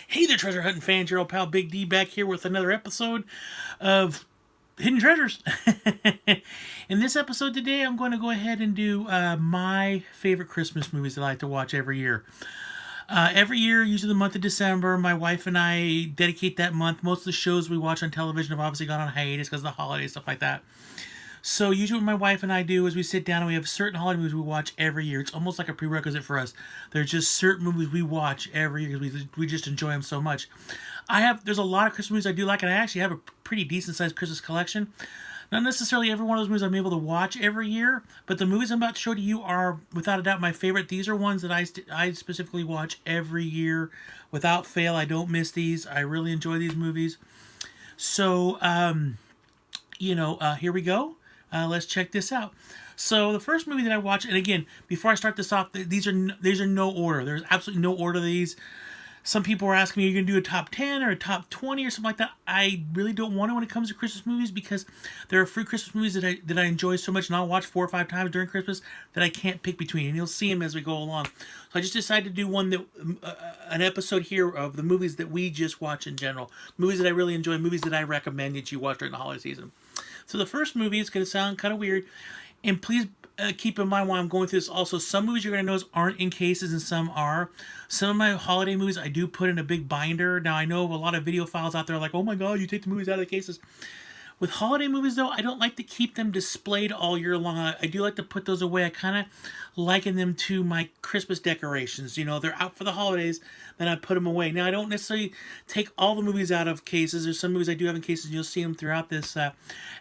Hey there, treasure hunting fans. Your old pal Big D back here with another episode of Hidden Treasures. In this episode today, I'm going to go ahead and do my favorite Christmas movies that I like to watch every year. Every year, usually the month of December, my wife and I dedicate that month. Most of the shows we watch on television have obviously gone on hiatus because of the holidays, stuff like that. So usually what my wife and I do is we sit down and we have certain holiday movies we watch every year. It's almost like a prerequisite for us. There's just certain movies we watch every year because we just enjoy them so much. There's a lot of Christmas movies I do like, and I actually have a pretty decent sized Christmas collection. Not necessarily every one of those movies I'm able to watch every year, but the movies I'm about to show to you are without a doubt my favorite. These are ones that I specifically watch every year without fail. I don't miss these. I really enjoy these movies. So, here we go. Let's check this out. So the first movie that I watched, and again, before I start this off, these are no order. There's absolutely no order to these. Some people are asking me, are you going to do a top 10 or a top 20 or something like that? I really don't want to when it comes to Christmas movies because there are free Christmas movies that I enjoy so much and I'll watch 4 or 5 times during Christmas that I can't pick between. And you'll see them as we go along. So I just decided to do an episode here of the movies that we just watch in general. Movies that I really enjoy, movies that I recommend that you watch during the holiday season. So the first movie is going to sound kind of weird, and please keep in mind while I'm going through this also, some movies you're going to notice aren't in cases and some are. Some of my holiday movies I do put in a big binder. Now I know a lot of video files out there are like, oh my god, you take the movies out of the cases. With holiday movies, though, I don't like to keep them displayed all year long. I do like to put those away. I kind of liken them to my Christmas decorations. You know, they're out for the holidays, then I put them away. Now, I don't necessarily take all the movies out of cases. There's some movies I do have in cases, and you'll see them throughout this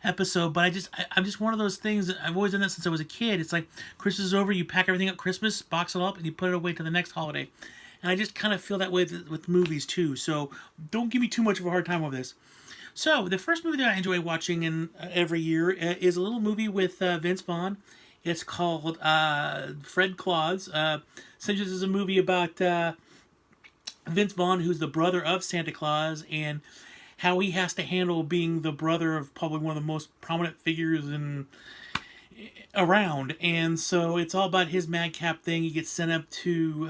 episode. But I'm just one of those things that I've always done that since I was a kid. It's like Christmas is over, you pack everything up Christmas, box it up, and you put it away to the next holiday. And I just kind of feel that way with movies, too. So don't give me too much of a hard time with this. So, the first movie that I enjoy watching every year is a little movie with Vince Vaughn. It's called Fred Claus. Essentially, this is a movie about Vince Vaughn, who's the brother of Santa Claus, and how he has to handle being the brother of probably one of the most prominent figures around. And so, it's all about his madcap thing. He gets sent up to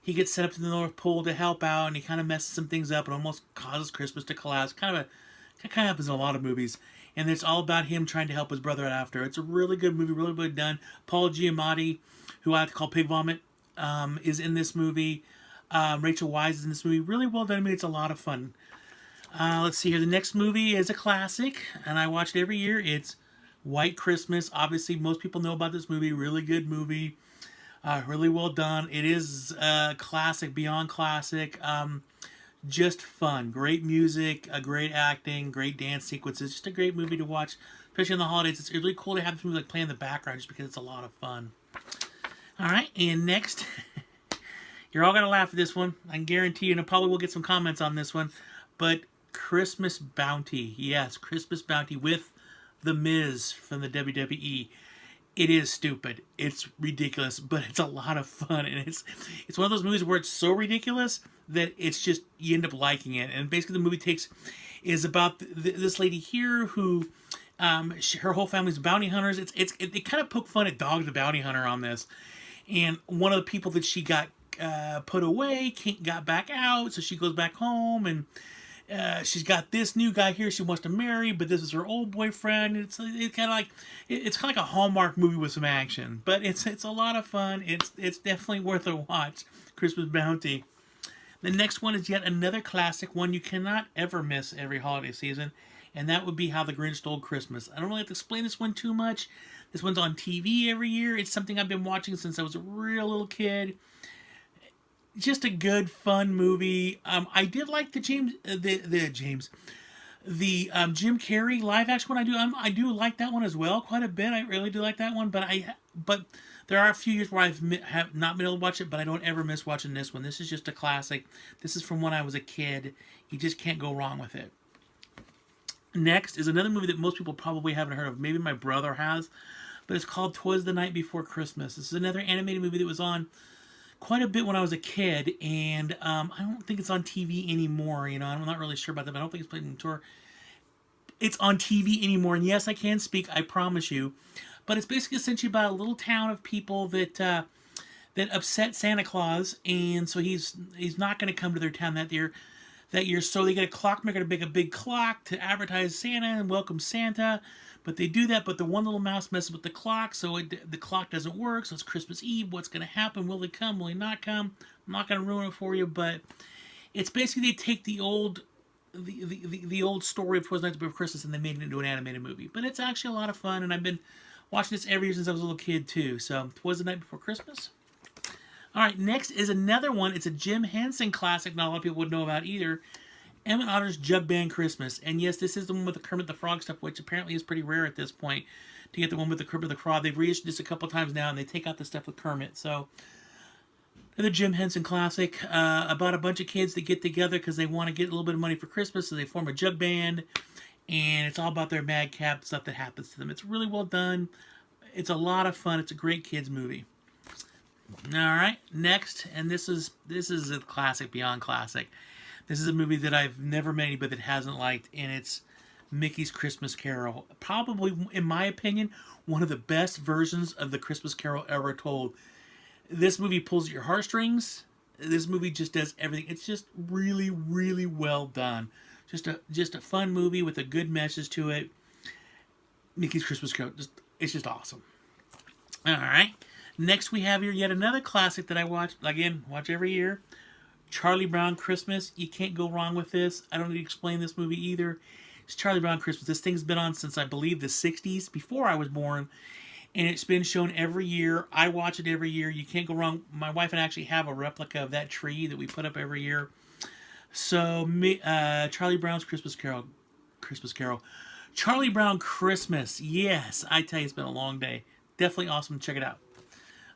the North Pole to help out, and he kind of messes some things up and almost causes Christmas to collapse. Kind of happens in a lot of movies. And it's all about him trying to help his brother out after. It's a really good movie, really well done. Paul Giamatti, who I have to call Pig Vomit, is in this movie. Rachel Weisz is in this movie. Really well done. I mean, it's a lot of fun. Let's see here. The next movie is a classic, and I watch it every year. It's White Christmas. Obviously, most people know about this movie. Really good movie. Really well done. It is classic, beyond classic. Just fun. Great music, great acting, great dance sequences. Just a great movie to watch, especially in the holidays. It's really cool to have this movie play in the background just because it's a lot of fun. All right, and next, you're all going to laugh at this one. I can guarantee you, and I probably will get some comments on this one, but Christmas Bounty. Yes, Christmas Bounty with The Miz from the WWE. It is stupid. It's ridiculous, but it's a lot of fun, and it's one of those movies where it's so ridiculous that it's just you end up liking it. And basically, the movie is about this lady here who her whole family's bounty hunters. They kind of poke fun at Dog the Bounty Hunter on this, and one of the people that she got put away got back out, so she goes back home and. She's got this new guy here she wants to marry, but this is her old boyfriend. It's kind of like a Hallmark movie with some action, but it's a lot of fun. It's definitely worth a watch. Christmas Bounty. The next one is yet another classic, one you cannot ever miss every holiday season, and that would be How the Grinch Stole Christmas. I don't really have to explain this one too much. This one's on TV every year. It's something I've been watching since I was a real little kid. Just a good, fun movie. I did like the Jim Carrey live action one. I do like that one as well, quite a bit. I really do like that one. But there are a few years where have not been able to watch it, but I don't ever miss watching this one. This is just a classic. This is from when I was a kid. You just can't go wrong with it. Next is another movie that most people probably haven't heard of. Maybe my brother has, but it's called 'Twas the Night Before Christmas. This is another animated movie that was on quite a bit when I was a kid, and I don't think it's on TV anymore. You know, I'm not really sure about that, but I don't think it's played in tour. It's on TV anymore, and yes, I can speak, I promise you. But it's basically essentially about a little town of people that that upset Santa Claus, and so he's not going to come to their town that year. So they get a clockmaker to make a big clock to advertise Santa and welcome Santa. But they do that, but the one little mouse messes with the clock, so the clock doesn't work. So it's Christmas Eve. What's going to happen? Will he come? Will he not come? I'm not going to ruin it for you, but it's basically they take the old story of Twas Night Before Christmas and they made it into an animated movie. But it's actually a lot of fun, and I've been watching this every year since I was a little kid too. So Twas the Night Before Christmas. All right, next is another one. It's a Jim Henson classic. Not a lot of people would know about either. Emmett Otter's Jug Band Christmas. And yes, this is the one with the Kermit the Frog stuff, which apparently is pretty rare at this point to get the one with the Kermit the Frog. They've reissued this a couple times now, and they take out the stuff with Kermit. So, another Jim Henson classic about a bunch of kids that get together because they want to get a little bit of money for Christmas, so they form a jug band, and it's all about their madcap stuff that happens to them. It's really well done. It's a lot of fun. It's a great kids movie. All right, next, and this is a classic beyond classic. This is a movie that I've never met anybody that hasn't liked, and it's Mickey's Christmas Carol. Probably, in my opinion, one of the best versions of the Christmas Carol ever told. This movie pulls at your heartstrings. This movie just does everything. It's just really, really well done. Just a fun movie with a good message to it. Mickey's Christmas Carol, it's just awesome. All right. Next we have here yet another classic that I watch every year. Charlie Brown Christmas. You can't go wrong with this. I don't need to explain this movie either. It's Charlie Brown Christmas. This thing's been on since I believe the 60s, before I was born. And it's been shown every year. I watch it every year. You can't go wrong. My wife and I actually have a replica of that tree that we put up every year. So, Charlie Brown's Christmas Carol. Charlie Brown Christmas. Yes, I tell you, it's been a long day. Definitely awesome. Check it out.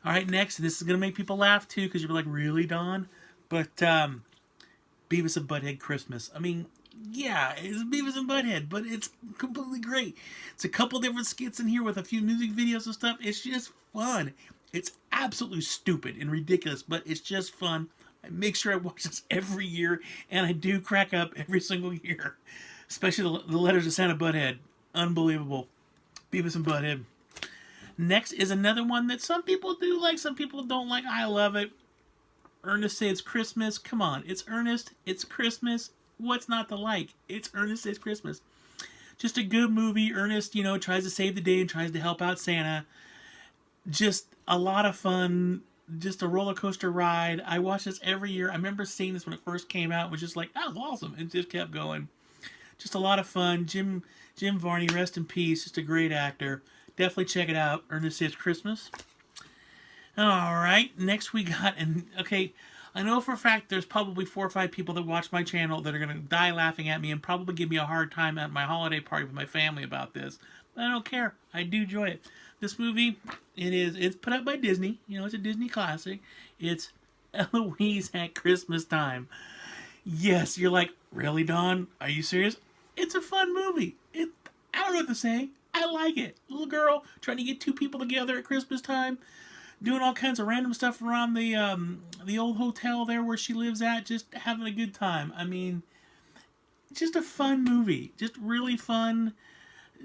All right, next. This is going to make people laugh, too, because you're like, really, Don? But Beavis and Butthead Christmas. I mean, yeah, it's Beavis and Butthead, but it's completely great. It's a couple different skits in here with a few music videos and stuff. It's just fun. It's absolutely stupid and ridiculous, but it's just fun. I make sure I watch this every year, and I do crack up every single year. Especially the letters of Santa Butthead. Unbelievable. Beavis and Butthead. Next is another one that some people do like, some people don't like. I love it. Ernest Saves Christmas. Come on. It's Ernest. It's Christmas. What's not to like? It's Ernest Saves Christmas. Just a good movie. Ernest, tries to save the day and tries to help out Santa. Just a lot of fun. Just a roller coaster ride. I watch this every year. I remember seeing this when it first came out. It was just like, that was awesome. It just kept going. Just a lot of fun. Jim Varney, rest in peace. Just a great actor. Definitely check it out. Ernest Saves Christmas. All right. Next we got, I know for a fact there's probably 4 or 5 people that watch my channel that are going to die laughing at me and probably give me a hard time at my holiday party with my family about this. But I don't care. I do enjoy it. This movie, it's put out by Disney. It's a Disney classic. It's Eloise at Christmas Time. Yes, you're like, really, Don? Are you serious? It's a fun movie. I don't know what to say. I like it. Little girl trying to get 2 people together at Christmas time, doing all kinds of random stuff around the old hotel there where she lives at, just having a good time. I mean, just a fun movie. Just really fun.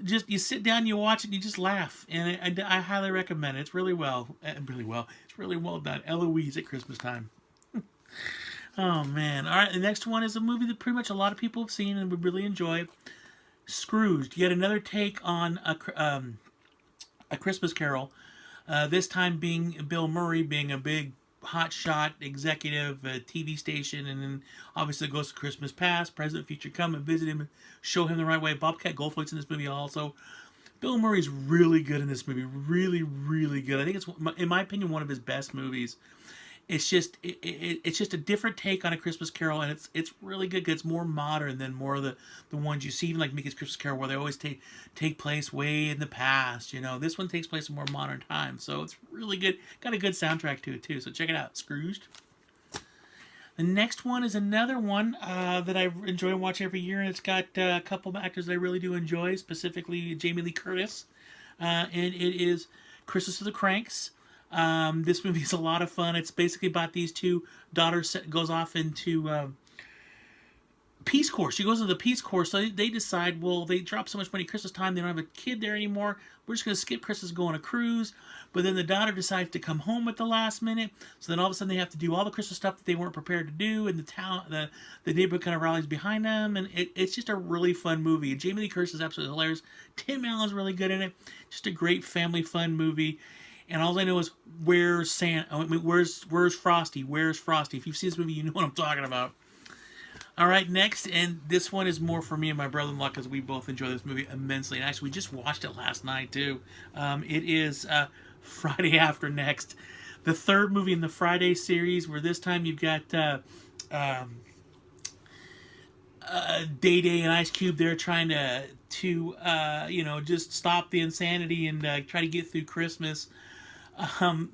Just, you sit down, you watch it, and you just laugh. And I highly recommend it. It's really well. It's really well done. Eloise at Christmas Time. Oh, man. All right, the next one is a movie that pretty much a lot of people have seen and would really enjoy. Scrooged. Yet another take on a Christmas Carol. This time being Bill Murray being a big hotshot executive at a TV station, and then obviously it goes to Christmas past, present, future, come and visit him and show him the right way. Bobcat Goldthwait's in this movie also. Bill Murray's really good in this movie. Really, really good. I think it's, in my opinion, one of his best movies. It's just it's just a different take on A Christmas Carol, and it's really good. It's more modern than more of the ones you see, even like Mickey's Christmas Carol, where they always take place way in the past. This one takes place in more modern times, so it's really good. Got a good soundtrack to it too, so check it out. Scrooged. The next one is another one that I enjoy and watch every year, and it's got a couple of actors that I really do enjoy, specifically Jamie Lee Curtis, and it is Christmas of the Cranks. This movie is a lot of fun. It's basically about these 2 daughters goes off into Peace Corps. She goes to the Peace Corps, so they decide, well, they drop so much money Christmas time, they don't have a kid there anymore. We're just going to skip Christmas, go on a cruise. But then the daughter decides to come home at the last minute, so then all of a sudden they have to do all the Christmas stuff that they weren't prepared to do, and the neighborhood kind of rallies behind them, and it's just a really fun movie. Jamie Lee Curtis is absolutely hilarious. Tim Allen's really good in it. Just a great family fun movie. And all I know is where's Santa? I mean, where's Frosty? Where's Frosty? If you've seen this movie, you know what I'm talking about. All right, next, and this one is more for me and my brother-in-law because we both enjoy this movie immensely. And actually, we just watched it last night too. It is Friday After Next, the third movie in the Friday series. Where this time you've got Day Day and Ice Cube. They're trying to just stop the insanity and try to get through Christmas.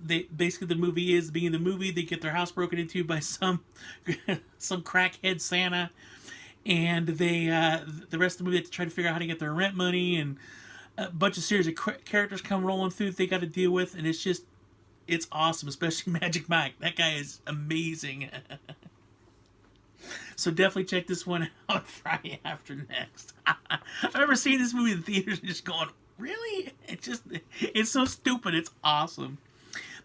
They basically, the movie is the beginning of the movie. They get their house broken into by some crackhead Santa, and they the rest of the movie they have to try to figure out how to get their rent money, and a bunch of series of characters come rolling through that they got to deal with, and it's awesome, especially Magic Mike. That guy is amazing. So definitely check this one out Friday After Next. I remember seeing this movie in the theaters and just going, really? It's so stupid. It's awesome.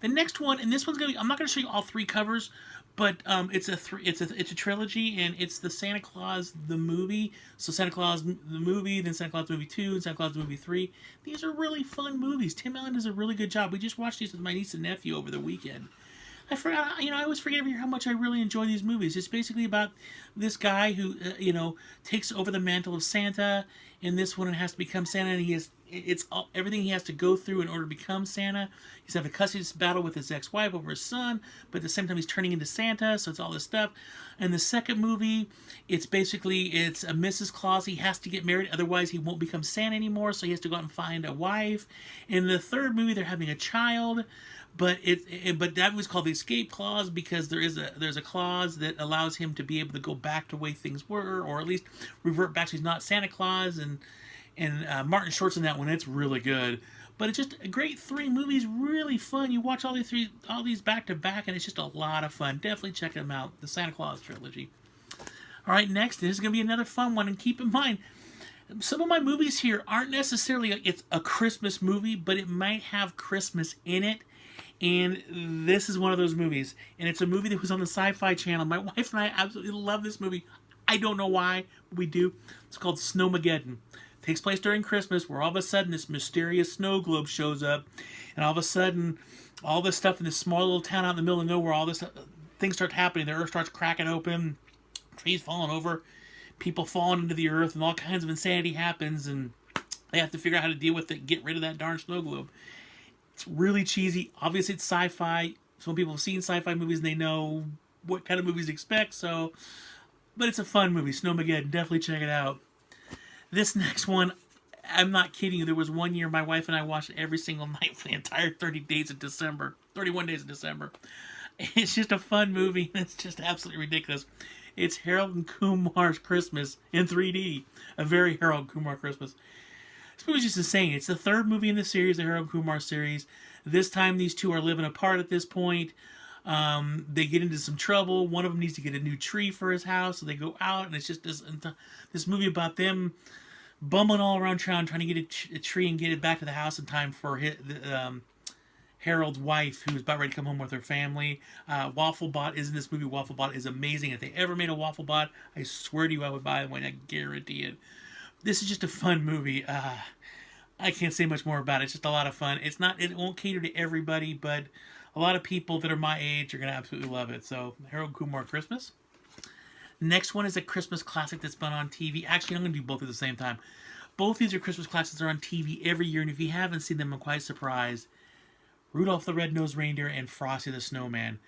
The next one, and this one's gonna be, I'm not gonna show you all three covers, but it's a trilogy, and it's the Santa Claus the movie. So Santa Claus the movie, then Santa Claus movie 2, and Santa Claus movie 3. These are really fun movies. Tim Allen does a really good job. We just watched these with my niece and nephew over the weekend. I forgot, I always forget every year how much I really enjoy these movies. It's basically about this guy who, takes over the mantle of Santa. In this one, it has to become Santa, and it's everything he has to go through in order to become Santa. He's having a custody battle with his ex-wife over his son, but at the same time he's turning into Santa, so it's all this stuff. And the second movie, it's a Mrs. Claus. He has to get married, otherwise he won't become Santa anymore, so he has to go out and find a wife. In the third movie, they're having a child. But that was called the escape clause because there's a clause that allows him to be able to go back to the way things were, or at least revert back. So he's not Santa Claus, and Martin Short's in that one. It's really good. But it's just a great three movies, really fun. You watch all these back to back, and it's just a lot of fun. Definitely check them out. The Santa Claus trilogy. All right, next, this is going to be another fun one, and keep in mind, some of my movies here aren't necessarily it's a Christmas movie, but it might have Christmas in it. And this is one of those movies. And it's a movie that was on the Sci-Fi Channel. My wife and I absolutely love this movie. I don't know why, but we do. It's called Snowmageddon. It takes place during Christmas, where all of a sudden this mysterious snow globe shows up. And all of a sudden, all this stuff in this small little town out in the middle of nowhere, all this things start happening. The earth starts cracking open. Trees falling over. People falling into the earth. And all kinds of insanity happens. And they have to figure out how to deal with it. Get rid of that darn snow globe. It's really cheesy. Obviously, it's sci-fi. Some people have seen sci-fi movies and they know what kind of movies to expect. But it's a fun movie. Snowmageddon. Definitely check it out. This next one, I'm not kidding you. There was one year my wife and I watched it every single night for the entire 31 days of December. It's just a fun movie, and it's just absolutely ridiculous. It's Harold and Kumar's Christmas in 3D. A very Harold and Kumar Christmas. This movie's just insane. It's the third movie in the series, the Harold and Kumar series. This time, these two are living apart at this point. They get into some trouble. One of them needs to get a new tree for his house, so they go out, and it's just this movie about them bumbling all around town, trying to get a tree and get it back to the house in time for Harold's wife, who's about ready to come home with her family. Wafflebot is in this movie. Wafflebot is amazing. If they ever made a Wafflebot, I swear to you I would buy one. I guarantee it. This is just a fun movie. I can't say much more about it. It's just a lot of fun. It won't cater to everybody, but a lot of people that are my age are going to absolutely love it. So, Harold Kumar Christmas. Next one is a Christmas classic that's been on TV. Actually, I'm going to do both at the same time. Both these are Christmas classics that are on TV every year, and if you haven't seen them, I'm quite surprised. Rudolph the Red-Nosed Reindeer and Frosty the Snowman.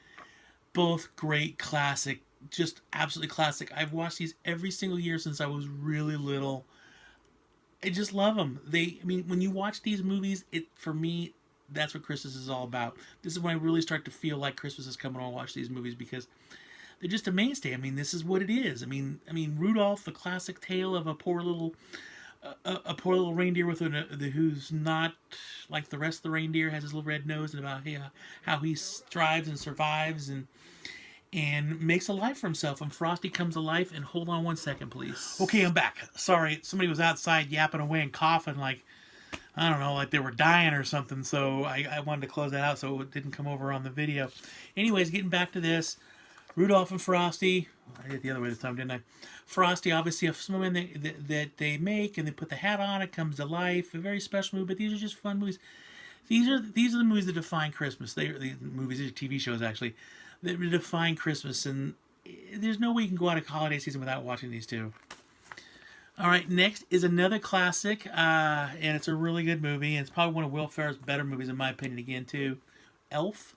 Both great classic. Just absolutely classic. I've watched these every single year since I was really little. I just love them. When you watch these movies, for me, that's what Christmas is all about. This is when I really start to feel like Christmas is coming when I watch these movies, because they're just a mainstay. This is what it is. Rudolph, the classic tale of a poor little reindeer who's not like the rest of the reindeer, has his little red nose, and about how he strives and survives, and and makes a life for himself. And Frosty comes to life. And hold on one second, please. Okay, I'm back. Sorry, somebody was outside yapping away and coughing like, I don't know, like they were dying or something. So I wanted to close that out so it didn't come over on the video. Anyways, getting back to this. Rudolph and Frosty. I did it the other way this time, didn't I? Frosty, obviously, a snowman that they make, and they put the hat on. It comes to life. A very special movie, but these are just fun movies. These are the movies that define Christmas. These are TV shows, actually, that define Christmas. And there's no way you can go out of holiday season without watching these two. All right, next is another classic, and it's a really good movie. And it's probably one of Will Ferrell's better movies, in my opinion, again, too. Elf.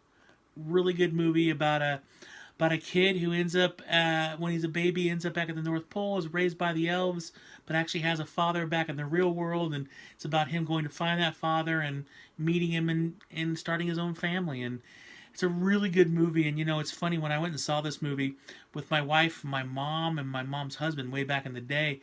Really good movie about a kid who ends up, when he's a baby, ends up back at the North Pole, is raised by the elves, but actually has a father back in the real world, and it's about him going to find that father and meeting him and starting his own family. And it's a really good movie. And, you know, it's funny, when I went and saw this movie with my wife, my mom, and my mom's husband way back in the day,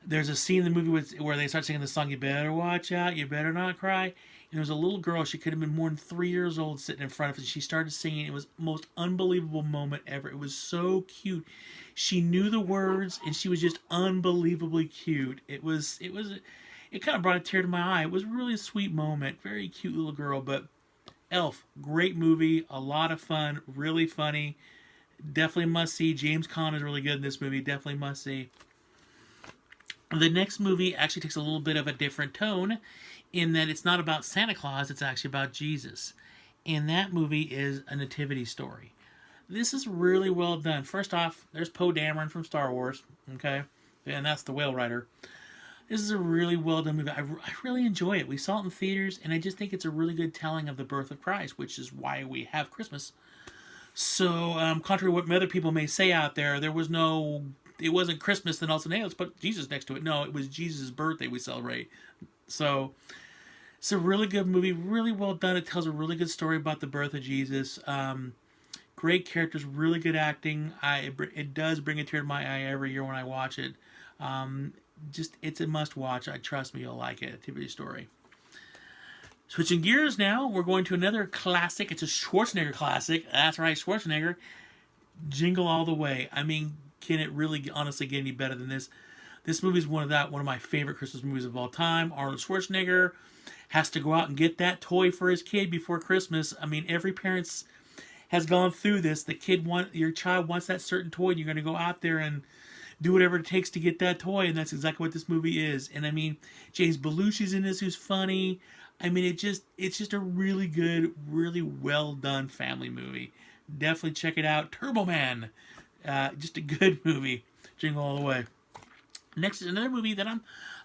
there's a scene in the movie where they start singing the song, "You better watch out, you better not cry." And there was a little girl, she could have been more than 3 years old, sitting in front of us. She started singing. It was the most unbelievable moment ever. It was so cute. She knew the words, and she was just unbelievably cute. It kind of brought a tear to my eye. It was really a sweet moment. Very cute little girl. But Elf, great movie, a lot of fun, really funny. Definitely must see. James Caan is really good in this movie. Definitely must see. The next movie actually takes a little bit of a different tone in that it's not about Santa Claus, it's actually about Jesus. And that movie is A Nativity Story. This is really well done. First off, there's Poe Dameron from Star Wars, okay? And that's the Whale Rider. This is a really well done movie. I really enjoy it. We saw it in theaters, and I just think it's a really good telling of the birth of Christ, which is why we have Christmas. So, contrary to what other people may say out there, it wasn't Christmas, then also, hey, let's put Jesus next to it. No, it was Jesus' birthday we celebrate. So, it's a really good movie, really well done. It tells a really good story about the birth of Jesus. Great characters, really good acting. It does bring a tear to my eye every year when I watch it. It's a must watch. Trust me, you'll like it. Nativity Story. Switching gears now, we're going to another classic. It's a Schwarzenegger classic. That's right, Schwarzenegger. Jingle All the Way. I mean, can it really honestly get any better than this? This movie is one of my favorite Christmas movies of all time. Arnold Schwarzenegger has to go out and get that toy for his kid before Christmas. I mean, every parent has gone through this. Your child wants that certain toy, and you're going to go out there and do whatever it takes to get that toy, and that's exactly what this movie is. And I mean, James Belushi's in this, who's funny. I mean, it's just a really good, really well done family movie. Definitely check it out. Turbo Man. Just a good movie. Jingle All the Way. Next is another movie that I'm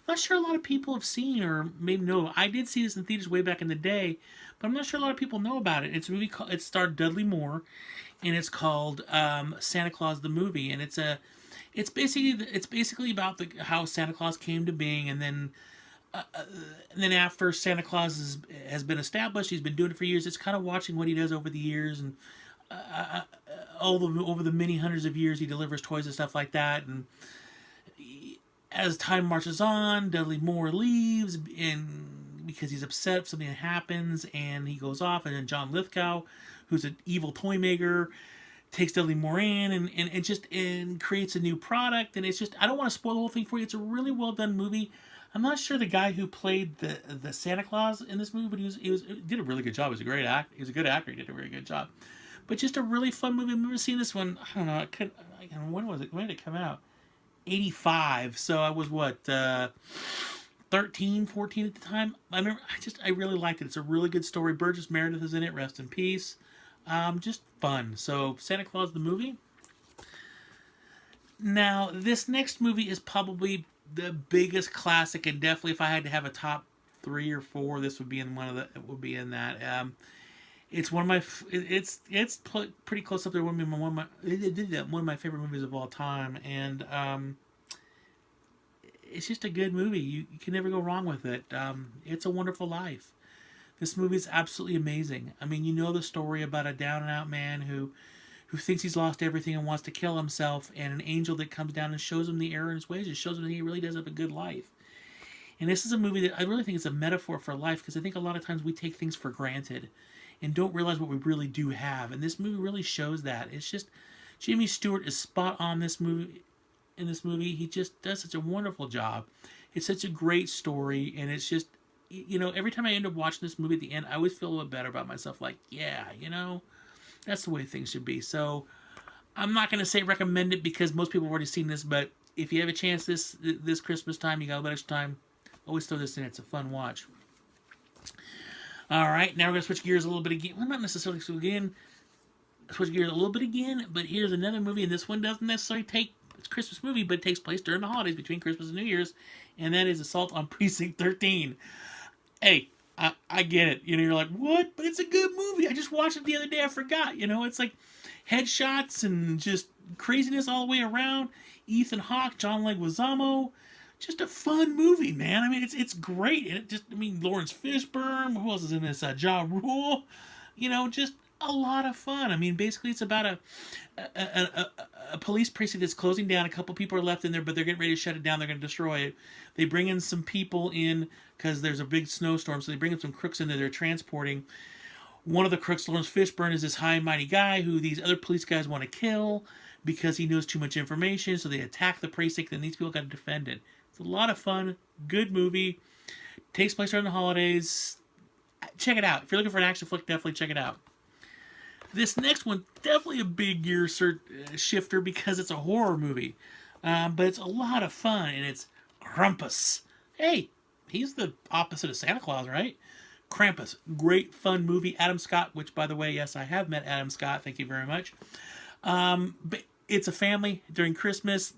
not sure a lot of people have seen or maybe know. I did see this in theaters way back in the day, but I'm not sure a lot of people know about it. It's a movie called, it starred Dudley Moore, and it's called Santa Claus the Movie. And it's basically about how Santa Claus came to being, and then after Santa Claus has been established, he's been doing it for years. It's kind of watching what he does over the years, and over the many hundreds of years he delivers toys and stuff like that. And as time marches on, Dudley Moore leaves, and because he's upset if something happens, and he goes off, and then John Lithgow, who's an evil toy maker, takes Dudley Moore in and creates a new product. And it's just, I don't want to spoil the whole thing for you. It's a really well done movie. I'm not sure the guy who played the Santa Claus in this movie, but he did a really good job. He was a great actor. He was a good actor. He did a very good job. But just a really fun movie. I've never seen this one. I don't know. When was it? When did it come out? 85. So I was 13, 14 at the time. I really liked it. It's a really good story. Burgess Meredith is in it. Rest in peace. Just fun. So Santa Claus the Movie. Now, this next movie is probably the biggest classic, and definitely if I had to have a top 3 or 4, this would be in that. It's one of my it's pretty close up there. One of my favorite movies of all time, and it's just a good movie. You can never go wrong with it. It's a Wonderful Life. This movie is absolutely amazing. I mean, you know the story about a down and out man who thinks he's lost everything and wants to kill himself, and an angel that comes down and shows him the error in his ways. It shows him that he really does have a good life. And this is a movie that I really think is a metaphor for life, because I think a lot of times we take things for granted. and don't realize what we really do have. And this movie really shows that. It's just Jimmy Stewart is spot on this movie. In this movie, he just does such a wonderful job. It's such a great story, and it's just, every time I end up watching this movie at the end, I always feel a little better about myself. Like, yeah, that's the way things should be. So I'm not going to say recommend it because most people have already seen this, but if you have a chance this Christmas time, you got a little extra time, always throw this in. It's a fun watch. All right, now we're going to switch gears a little bit again. Well, not necessarily switch gears a little bit again, but here's another movie, and this one doesn't necessarily it's a Christmas movie, but it takes place during the holidays between Christmas and New Year's, and that is Assault on Precinct 13. Hey, I get it. You're like, what? But it's a good movie. I just watched it the other day. I forgot. It's like headshots and just craziness all the way around. Ethan Hawke, John Leguizamo. Just a fun movie, man. I mean, it's great. And Lawrence Fishburne. Who else is in this? Ja Rule. Just a lot of fun. I mean, basically, it's about a police precinct that's closing down. A couple people are left in there, but they're getting ready to shut it down. They're going to destroy it. They bring in some people in because there's a big snowstorm, so they bring in some crooks in there they're transporting. One of the crooks, Lawrence Fishburne, is this high and mighty guy who these other police guys want to kill because he knows too much information, so they attack the precinct, and these people got to defend it. It's a lot of fun. Good movie. Takes place during the holidays. Check it out. If you're looking for an action flick, definitely check it out. This next one, definitely a big gear shifter because it's a horror movie. But it's a lot of fun, and it's Krampus. Hey, he's the opposite of Santa Claus, right? Krampus. Great, fun movie. Adam Scott, which, by the way, yes, I have met Adam Scott. Thank you very much. But it's a family during Christmas.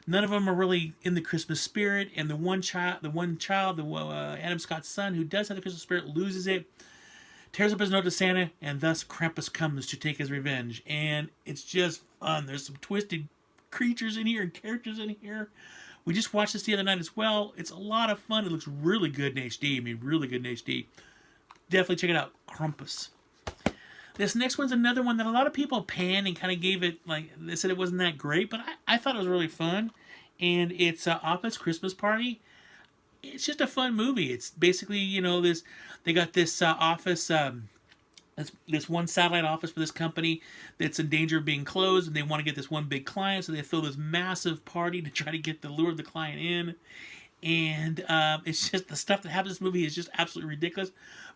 None of them are really in the Christmas spirit, and the one child, Adam Scott's son, who does have the Christmas spirit, loses it, tears up his note to Santa, and thus Krampus comes to take his revenge. And it's just fun. There's some twisted creatures in here and characters in here. We just watched this the other night as well. It's a lot of fun. It looks really good in HD. Really good in HD. Definitely check it out. Krampus. This next one's another one that a lot of people panned and kind of gave it, they said it wasn't that great, but I thought it was really fun. And it's Office Christmas Party. It's just a fun movie. It's basically, they got this office, this one satellite office for this company that's in danger of being closed, and they want to get this one big client, so they throw this massive party to try to lure the client in. And it's just, the stuff that happens in this movie is just absolutely ridiculous,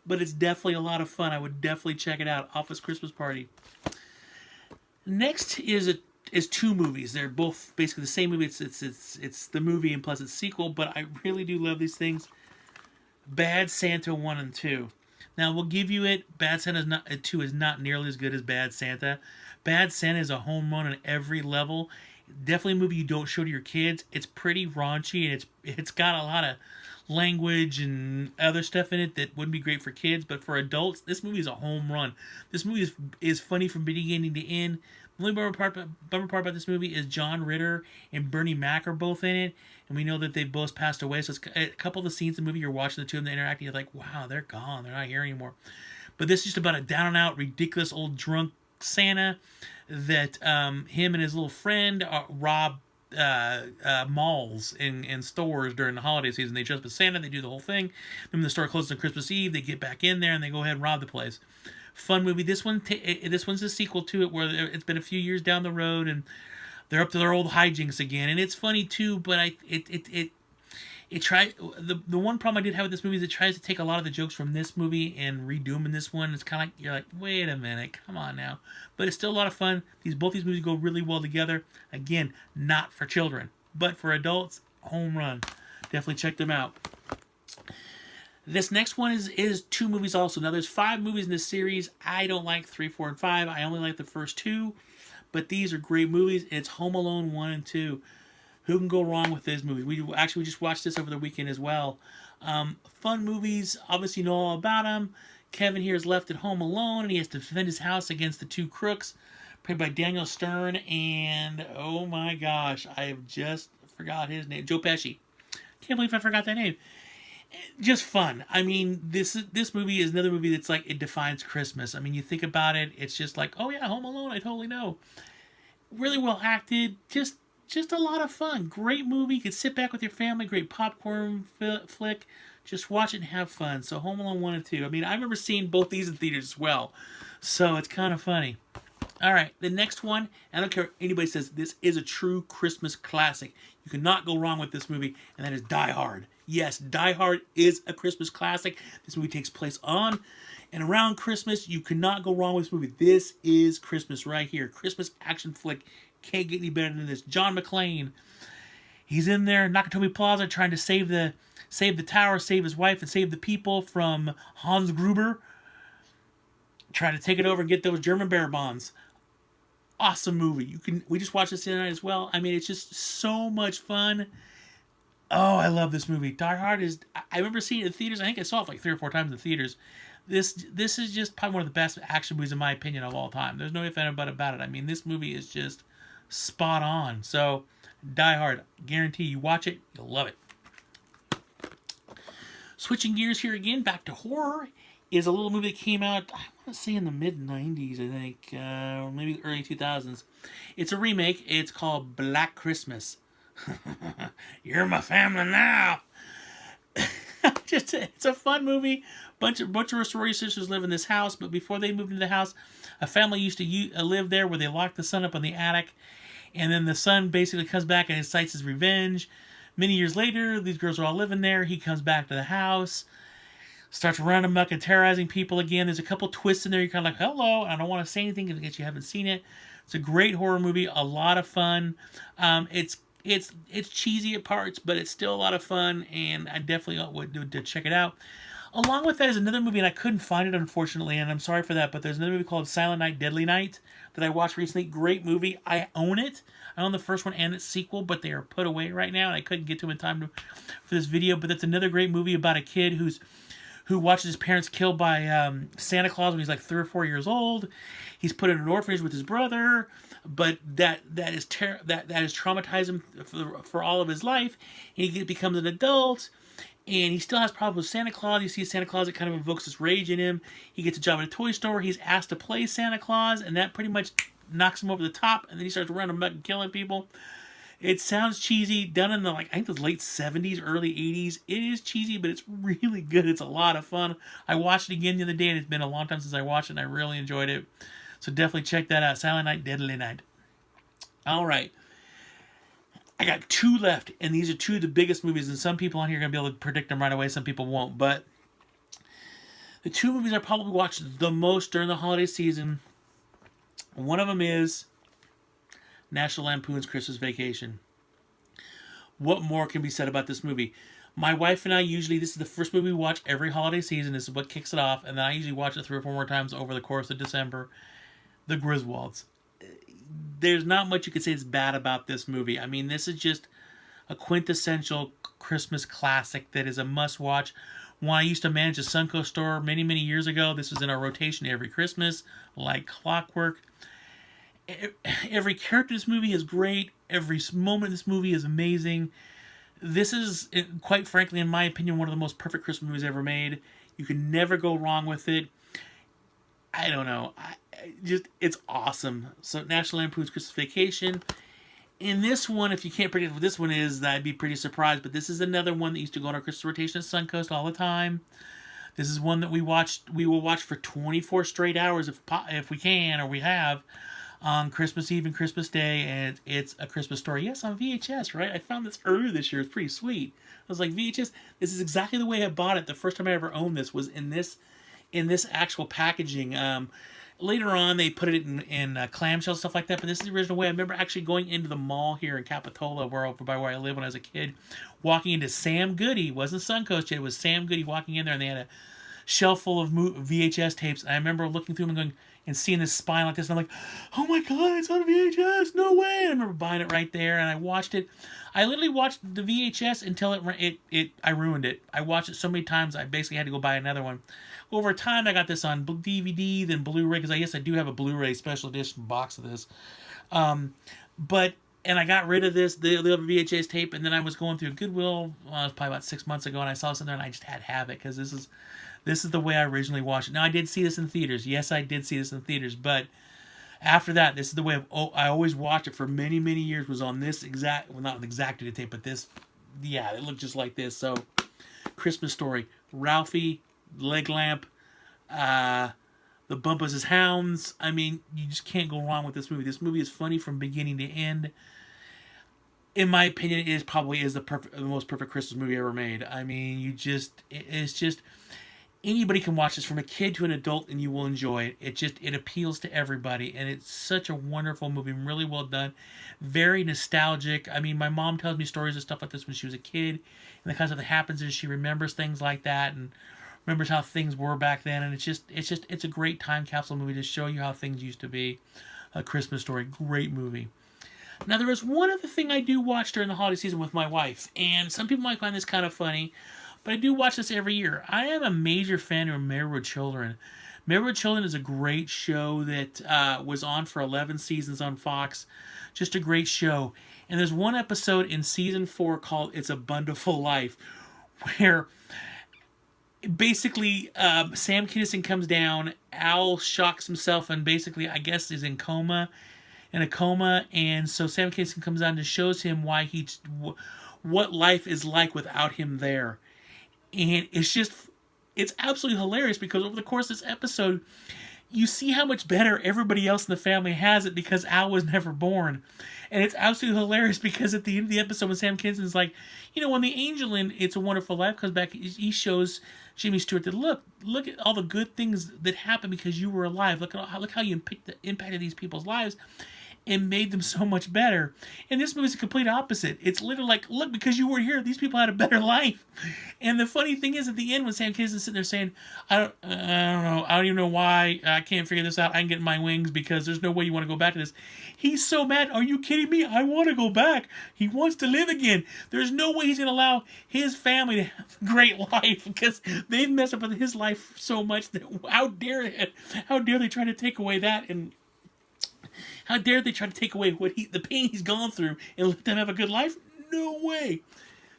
but it's definitely a lot of fun. I would definitely check it out. Office Christmas Party. Next is two movies. They're both basically the same movie. It's the movie and plus its sequel, but I really do love these things. Bad Santa 1 and 2. Now, we'll give you it. Bad Santa 2 is not nearly as good as Bad Santa. Bad Santa is a home run on every level. Definitely a movie you don't show to your kids. It's pretty raunchy, and it's got a lot of language and other stuff in it that wouldn't be great for kids, but for adults, this movie is a home run. This movie is funny from beginning to end. The only bummer part about this movie is John Ritter and Bernie Mac are both in it, and we know that they both passed away, so it's a couple of the scenes in the movie you're watching the two of them interacting, you're like, wow, they're gone, they're not here anymore. But this is just about a down-and-out, ridiculous old drunk Santa that him and his little friend rob malls and stores during the holiday season. They dress up as Santa, they do the whole thing. Then when the store closes on Christmas Eve, they get back in there and they go ahead and rob the place. Fun movie. This one's a sequel to it, where it's been a few years down the road and they're up to their old hijinks again, and it's funny too. But the one problem I did have with this movie is it tries to take a lot of the jokes from this movie and redo them in this one. It's kind of like, you're like, wait a minute, come on now. But it's still a lot of fun. Both these movies go really well together. Again, not for children, but for adults, home run. Definitely check them out. This next one is two movies also. Now, there's 5 movies in this series. I don't like 3, 4, and 5. I only like the first 2. But these are great movies. It's Home Alone 1 and 2. Who can go wrong with this movie? We just watched this over the weekend as well. Fun movies. Obviously, you know all about them. Kevin here is left at home alone, and he has to defend his house against the 2 crooks, played by Daniel Stern and, oh my gosh, I have just forgot his name. Joe Pesci. Can't believe I forgot that name. Just fun. I mean, this movie is another movie that's like, it defines Christmas. I mean, you think about it, it's just like, oh yeah, Home Alone, I totally know. Really well acted. Just a lot of fun. Great movie. You can sit back with your family. Great popcorn flick. Just watch it and have fun. So Home Alone 1 and 2. I mean, I remember seeing both these in theaters as well. So it's kind of funny. All right, the next one, I don't care what anybody says, this is a true Christmas classic. You cannot go wrong with this movie, and that is Die Hard. Yes, Die Hard is a Christmas classic. This movie takes place on and around Christmas. You cannot go wrong with this movie. This is Christmas right here. Christmas action flick. Can't get any better than this. John McClane. He's in there, Nakatomi Plaza, trying to save the tower, save his wife, and save the people from Hans Gruber. Trying to take it over and get those German bear bonds. Awesome movie. We just watched this the other night as well. I mean, it's just so much fun. Oh, I love this movie. Die Hard is. I remember seeing it in theaters. I think I saw it like 3 or 4 times in theaters. This is just probably one of the best action movies in my opinion of all time. There's no ifs and buts about it. I mean, this movie is just spot on. So, Die Hard, guarantee you watch it, you'll love it. Switching gears here again, back to horror, is a little movie that came out, I want to say in the mid-90s, I think, or maybe early 2000s. It's a remake. It's called Black Christmas. You're my family now. It's a fun movie. Bunch of sorority sisters live in this house, but before they moved into the house, a family used to live there where they locked the son up in the attic, and then the son basically comes back and incites his revenge. Many years later, these girls are all living there. He comes back to the house, starts running amok and terrorizing people again. There's a couple twists in there. You're kind of like, hello. I don't want to say anything because you haven't seen it. It's a great horror movie. A lot of fun. It's cheesy at parts, but it's still a lot of fun, and I definitely would check it out. Along with that is another movie, and I couldn't find it, unfortunately, and I'm sorry for that, but there's another movie called Silent Night, Deadly Night that I watched recently. Great movie. I own it. I own the first one and its sequel, but they are put away right now, and I couldn't get to them in time for this video, but that's another great movie about a kid who watches his parents killed by Santa Claus when he's like 3 or 4 years old. He's put in an orphanage with his brother, but that has traumatized him for all of his life. He becomes an adult, and he still has problems with Santa Claus. You see Santa Claus, it kind of evokes this rage in him. He gets a job at a toy store. He's asked to play Santa Claus, and that pretty much knocks him over the top, and then he starts running amok and killing people. It sounds cheesy, done in the I think the late 70s, early 80s. It is cheesy, but it's really good. It's a lot of fun. I watched it again the other day, and it's been a long time since I watched it, and I really enjoyed it. So definitely check that out. Silent Night, Deadly Night. All right. I got 2 left, and these are 2 of the biggest movies, and some people on here are going to be able to predict them right away. Some people won't, but the 2 movies I probably watched the most during the holiday season, one of them is National Lampoon's Christmas Vacation. What more can be said about this movie? My wife and I this is the first movie we watch every holiday season. This is what kicks it off, and then I usually watch it 3 or 4 more times over the course of December. The Griswolds. There's not much you could say is bad about this movie. I mean, this is just a quintessential Christmas classic that is a must-watch. When I used to manage a Suncoast store many, many years ago, this was in our rotation every Christmas, like clockwork. Every character in this movie is great. Every moment in this movie is amazing. This is, quite frankly, in my opinion, one of the most perfect Christmas movies ever made. You can never go wrong with it. I don't know. It's awesome. So, National Lampoon's Christmas Vacation. In this one, if you can't predict what this one is, I'd be pretty surprised. But this is another one that used to go on our Christmas rotation at Suncoast all the time. This is one that we will watch for 24 straight hours if we can, or we have, on Christmas Eve and Christmas Day, and it's A Christmas Story. Yes, on VHS, right? I found this earlier this year. It's pretty sweet. I was like, VHS, this is exactly the way I bought it. The first time I ever owned this was in this actual packaging. Later on, they put it in clamshell, stuff like that, but this is the original way. I remember actually going into the mall here in Capitola, where I lived when I was a kid, walking into Sam Goody. It wasn't Suncoast yet. It was Sam Goody walking in there, and they had a shelf full of VHS tapes. And I remember looking through them and going and seeing this spine like this, and I'm like, oh my god, it's on VHS, no way. And I remember buying it right there, and I watched it. I literally watched the VHS until I ruined it. I watched it so many times, I basically had to go buy another one. Over time, I got this on DVD, then Blu-ray, because I guess I do have a Blu-ray special edition box of this. And I got rid of the other VHS tape, and then I was going through Goodwill, it was probably about 6 months ago, and I saw this in there, and I just had to have it, because this is the way I originally watched it. Now, I did see this in theaters. Yes, I did see this in theaters, but after that, this is the way I always watched it for many, many years, was on this not an exact tape, but this, yeah, it looked just like this, so Christmas Story. Ralphie, Leg Lamp, the Bumpus' Hounds. I mean, you just can't go wrong with this movie. This movie is funny from beginning to end. In my opinion, it probably is the most perfect Christmas movie ever made. I mean, it's just anybody can watch this, from a kid to an adult, and you will enjoy it. It appeals to everybody, and it's such a wonderful movie, really well done, very nostalgic. I mean, my mom tells me stories of stuff like this when she was a kid, and the kind of stuff that happens is she remembers things like that and remembers how things were back then, and it's a great time capsule movie to show you how things used to be. A Christmas Story, great movie. Now, there is one other thing I do watch during the holiday season with my wife, and some people might find this kind of funny, but I do watch this every year. I am a major fan of Married with Children. Married with Children is a great show that was on for 11 seasons on Fox. Just a great show. And there's one episode in season 4 called It's a Bundleful Life, where basically Sam Kinison comes down, Al shocks himself, and basically, I guess, is in a coma, and so Sam Kinison comes down and shows him what life is like without him there. And it's absolutely hilarious, because over the course of this episode, you see how much better everybody else in the family has it because Al was never born. And it's absolutely hilarious, because at the end of the episode, when Sam Kinson's like, when the angel in It's a Wonderful Life comes back, he shows Jimmy Stewart that, look at all the good things that happened because you were alive. Look how you impacted these people's lives and made them so much better. And this movie's the complete opposite. It's literally like, look, because you were here, these people had a better life. And the funny thing is, at the end, when Sam Kinson's sitting there saying, I don't know, I don't even know why, I can't figure this out, I can get my wings because there's no way you want to go back to this. He's so mad. Are you kidding me? I want to go back. He wants to live again. There's no way he's going to allow his family to have a great life, because they've messed up with his life so much that how dare they try to take away that, and how dare they try to take away the pain he's gone through and let them have a good life? No way.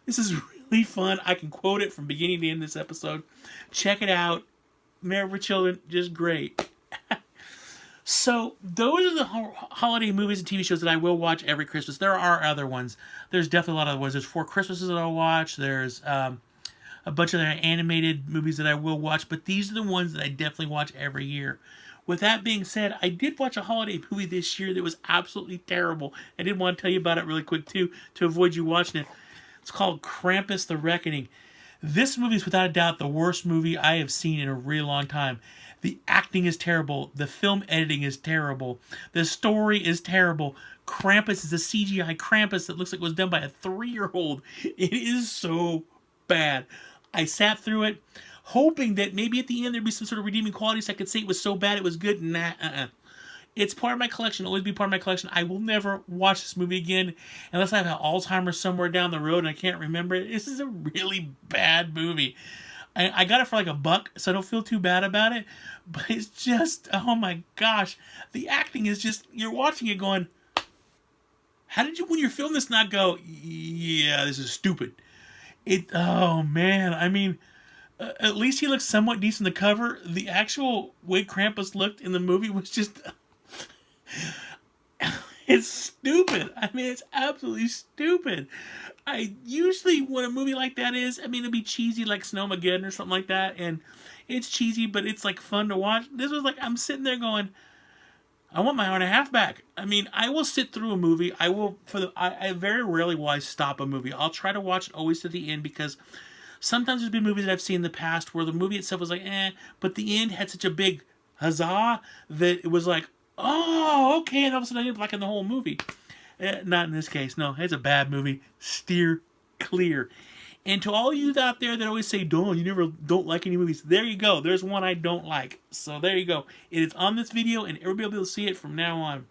This is really fun. I can quote it from beginning to end of this episode. Check it out. Married with Children, just great. So, those are the holiday movies and TV shows that I will watch every Christmas. There are other ones. There's definitely a lot of other ones. There's 4 Christmases that I'll watch. There's a bunch of other animated movies that I will watch. But these are the ones that I definitely watch every year. With that being said, I did watch a holiday movie this year that was absolutely terrible. I did want to tell you about it really quick, too, to avoid you watching it. It's called Krampus the Reckoning. This movie is without a doubt the worst movie I have seen in a really long time. The acting is terrible. The film editing is terrible. The story is terrible. Krampus is a CGI Krampus that looks like it was done by a 3-year-old. It is so bad. I sat through it, hoping that maybe at the end there'd be some sort of redeeming quality so I could say it was so bad it was good. Nah, It's part of my collection. It'll always be part of my collection. I will never watch this movie again unless I have Alzheimer's somewhere down the road and I can't remember it. This is a really bad movie. I got it for like $1, so I don't feel too bad about it. But it's just, oh my gosh. The acting is just, you're watching it going, how did you, when you're filming this, not go, yeah, this is stupid. Oh man, I mean, at least he looks somewhat decent in the cover. The actual way Krampus looked in the movie was just... It's stupid. I mean, it's absolutely stupid. I usually, when a movie like that is, I mean, it'd be cheesy like Snowmageddon or something like that, and it's cheesy, but it's like fun to watch. This was like, I'm sitting there going, I want my hour and a half back. I mean, I will sit through a movie. I very rarely will I stop a movie. I'll try to watch it always to the end, because sometimes there's been movies that I've seen in the past where the movie itself was like, but the end had such a big huzzah that it was like, oh, okay, and all of a sudden I didn't like in the whole movie. Not in this case. No, it's a bad movie. Steer clear. And to all you out there that always say, "Don't, you never don't like any movies," there you go. There's one I don't like. So there you go. It is on this video, and everybody will be able to see it from now on.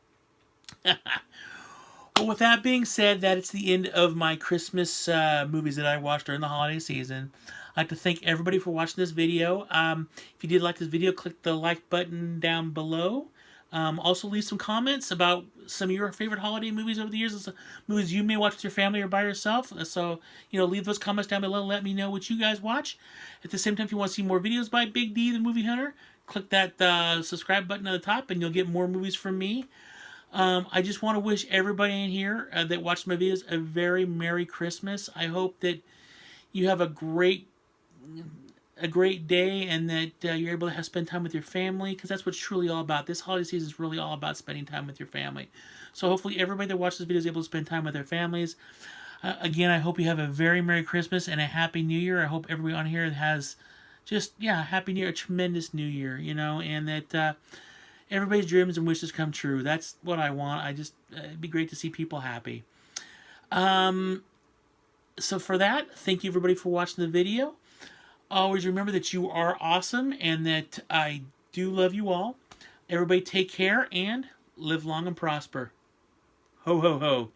Well, with that being said, that is the end of my Christmas movies that I watched during the holiday season. I'd like to thank everybody for watching this video. If you did like this video, click the like button down below. Also, leave some comments about some of your favorite holiday movies over the years, movies you may watch with your family or by yourself. So, leave those comments down below. Let me know what you guys watch. At the same time, if you want to see more videos by Big D, the Movie Hunter, click that subscribe button at the top, and you'll get more movies from me. I just want to wish everybody in here that watched my videos a very Merry Christmas. I hope that you have a great a great day, and that you're able to spend time with your family, because that's what it's truly all about. This holiday season is really all about spending time with your family. So hopefully everybody that watches this video is able to spend time with their families. Again, I hope you have a very Merry Christmas and a Happy New Year. I hope everybody on here has just, yeah, Happy New Year, a tremendous New Year, you know, and that everybody's dreams and wishes come true. That's what I want. It'd be great to see people happy. So for that, thank you everybody for watching the video. Always remember that you are awesome and that I do love you all. Everybody take care and live long and prosper. Ho, ho, ho.